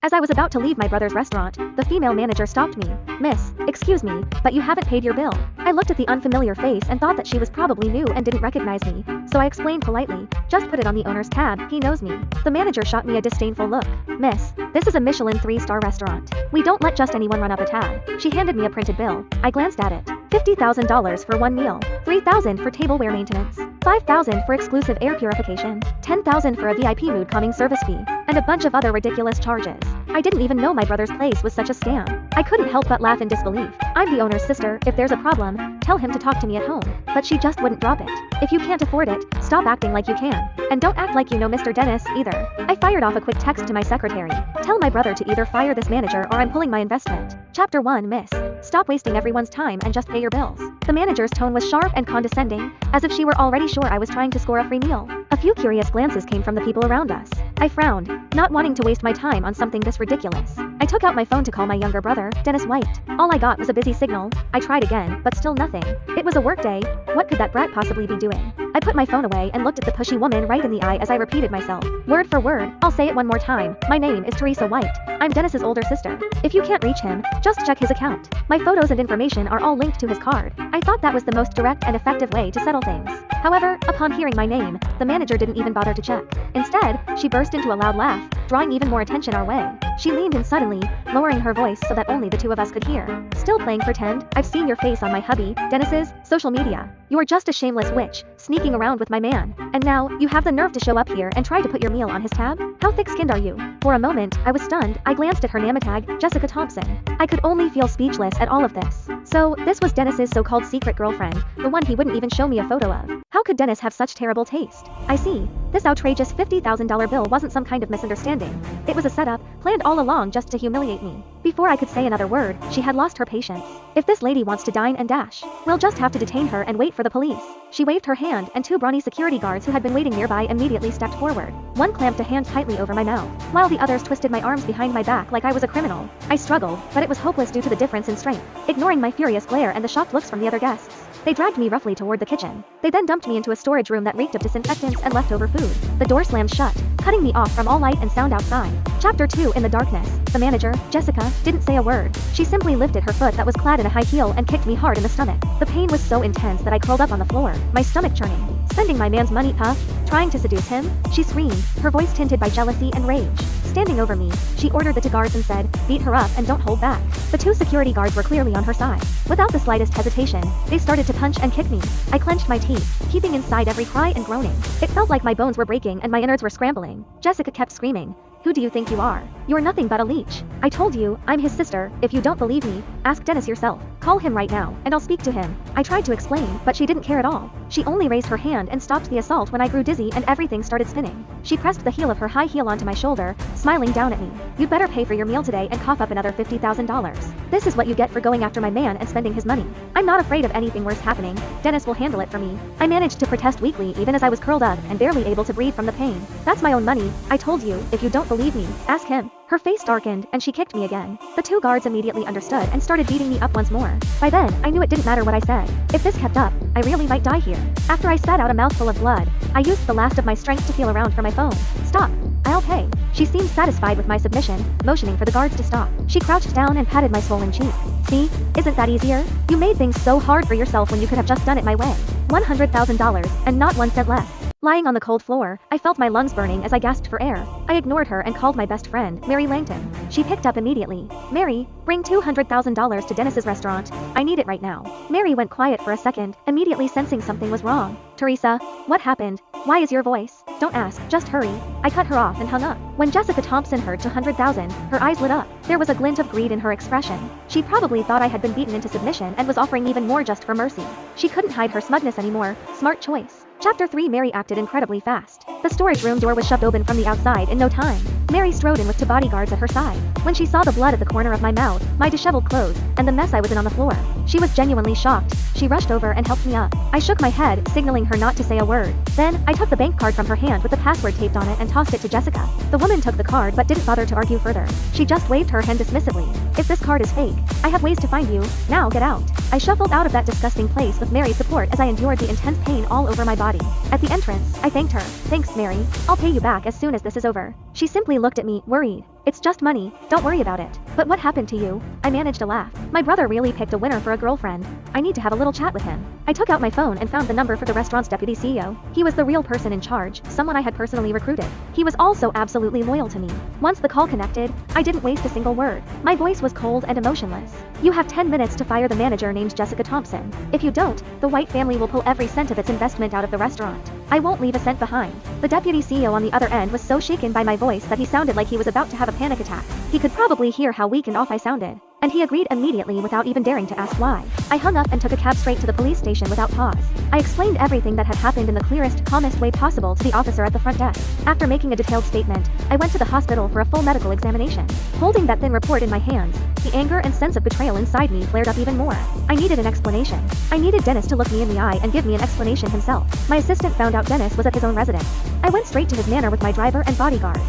As I was about to leave my brother's restaurant, the female manager stopped me. "Miss, excuse me, but you haven't paid your bill." I looked at the unfamiliar face and thought that she was probably new and didn't recognize me, so I explained politely, "Just put it on the owner's tab, he knows me." The manager shot me a disdainful look. "Miss, this is a Michelin 3-star restaurant. We don't let just anyone run up a tab." She handed me a printed bill. I glanced at it. $50,000 for one meal, $3,000 for tableware maintenance, $5,000 for exclusive air purification, $10,000 for a VIP mood calming service fee, and a bunch of other ridiculous charges. I didn't even know my brother's place was such a scam. I couldn't help but laugh in disbelief. "I'm the owner's sister, if there's a problem, tell him to talk to me at home." But she just wouldn't drop it. "If you can't afford it, stop acting like you can. And don't act like you know Mr. Dennis, either." I fired off a quick text to my secretary. "Tell my brother to either fire this manager or I'm pulling my investment." Chapter 1 Miss. Stop wasting everyone's time and just pay your bills. The manager's tone was sharp and condescending, as if she were already sure I was trying to score a free meal. A few curious glances came from the people around us. I frowned, not wanting to waste my time on something this ridiculous. I took out my phone to call my younger brother, Dennis White. All I got was a busy signal. I tried again, but still nothing. It was a work day. What could that brat possibly be doing? I put my phone away and looked at the pushy woman right in the eye as I repeated myself. Word for word, I'll say it one more time. "My name is Teresa White. I'm Dennis's older sister. If you can't reach him, just check his account. My photos and information are all linked to his card." I thought that was the most direct and effective way to settle things. However, upon hearing my name, the manager didn't even bother to check. Instead, she burst into a loud laugh, drawing even more attention our way. She leaned in suddenly, lowering her voice so that only the two of us could hear. "Still playing pretend? I've seen your face on my hubby, Dennis's, social media. You're just a shameless witch, sneaking around with my man. And now, you have the nerve to show up here and try to put your meal on his tab? How thick-skinned are you?" For a moment, I was stunned. I glanced at her name tag, Jessica Thompson. I could only feel speechless at all of this. So, this was Dennis's so-called secret girlfriend, the one he wouldn't even show me a photo of. How could Dennis have such terrible taste? I see. This outrageous $50,000 bill wasn't some kind of misunderstanding. It was a setup, planned all along just to humiliate me. Before I could say another word, she had lost her patience. "If this lady wants to dine and dash, we'll just have to detain her and wait for the police." She waved her hand, and two brawny security guards who had been waiting nearby immediately stepped forward. One clamped a hand tightly over my mouth, while the others twisted my arms behind my back like I was a criminal. I struggled, but it was hopeless due to the difference in strength. Ignoring my furious glare and the shocked looks from the other guests, they dragged me roughly toward the kitchen. They then dumped me into a storage room that reeked of disinfectants and leftover food. The door slammed shut, cutting me off from all light and sound outside. Chapter 2 In the darkness. The manager, Jessica, didn't say a word. She simply lifted her foot that was clad in a high heel and kicked me hard in the stomach. The pain was so intense that I curled up on the floor, my stomach churning. "Spending my man's money, puff? Trying to seduce him?" she screamed, her voice tinted by jealousy and rage. Standing over me, she ordered the two guards and said, "Beat her up and don't hold back." The two security guards were clearly on her side. Without the slightest hesitation, they started to punch and kick me. I clenched my teeth, keeping inside every cry and groaning. It felt like my bones were breaking and my innards were scrambling. Jessica kept screaming, "Who do you think you are? You're nothing but a leech. I told you, I'm his sister. If you don't believe me, ask Dennis yourself. Call him right now, and I'll speak to him." I tried to explain, but she didn't care at all. She only raised her hand and stopped the assault when I grew dizzy and everything started spinning. She pressed the heel of her high heel onto my shoulder, smiling down at me. "You'd better pay for your meal today and cough up another $50,000. This is what you get for going after my man and spending his money. I'm not afraid of anything worse happening. Dennis will handle it for me." I managed to protest weakly even as I was curled up and barely able to breathe from the pain. "That's my own money. I told you, if you don't believe me, ask him." Her face darkened, and she kicked me again. The two guards immediately understood and started beating me up once more. By then, I knew it didn't matter what I said. If this kept up, I really might die here. After I spat out a mouthful of blood, I used the last of my strength to feel around for my phone. "Stop. I'll pay." She seemed satisfied with my submission, motioning for the guards to stop. She crouched down and patted my swollen cheek. "See? Isn't that easier? You made things so hard for yourself when you could have just done it my way. $100,000, and not 1 cent less." Lying on the cold floor, I felt my lungs burning as I gasped for air. I ignored her and called my best friend, Mary Langton. She picked up immediately. "Mary, bring $200,000 to Dennis's restaurant. I need it right now." Mary went quiet for a second, immediately sensing something was wrong. "Teresa, what happened? Why is your voice?" "Don't ask, just hurry." I cut her off and hung up. When Jessica Thompson heard 200,000, her eyes lit up. There was a glint of greed in her expression. She probably thought I had been beaten into submission and was offering even more just for mercy. She couldn't hide her smugness anymore. Smart choice. Chapter 3 Mary acted incredibly fast. The storage room door was shoved open from the outside in no time. Mary strode in with two bodyguards at her side. When she saw the blood at the corner of my mouth, my disheveled clothes, and the mess I was in on the floor, she was genuinely shocked. She rushed over and helped me up. I shook my head, signaling her not to say a word. Then, I took the bank card from her hand with the password taped on it and tossed it to Jessica. The woman took the card but didn't bother to argue further. She just waved her hand dismissively. "If this card is fake, I have ways to find you. Now get out." I shuffled out of that disgusting place with Mary's support as I endured the intense pain all over my body. At the entrance, I thanked her. "Thanks, Mary. I'll pay you back as soon as this is over." She simply looked at me, worried. It's just money, don't worry about it. But what happened to you? I managed to laugh. My brother really picked a winner for a girlfriend. I need to have a little chat with him. I took out my phone and found the number for the restaurant's deputy CEO. He was the real person in charge, someone I had personally recruited. He was also absolutely loyal to me. Once the call connected, I didn't waste a single word. My voice was cold and emotionless. You have 10 minutes to fire the manager named Jessica Thompson. If you don't, the White family will pull every cent of its investment out of the restaurant. I won't leave a cent behind. The deputy CEO on the other end was so shaken by my voice that he sounded like he was about to have a panic attack. He could probably hear how weak and off I sounded. And he agreed immediately without even daring to ask why. I hung up and took a cab straight to the police station without pause. I explained everything that had happened in the clearest, calmest way possible to the officer at the front desk. After making a detailed statement, I went to the hospital for a full medical examination. Holding that thin report in my hands, the anger and sense of betrayal inside me flared up even more. I needed an explanation. I needed Dennis to look me in the eye and give me an explanation himself. My assistant found out Dennis was at his own residence. I went straight to his manor with my driver and bodyguard.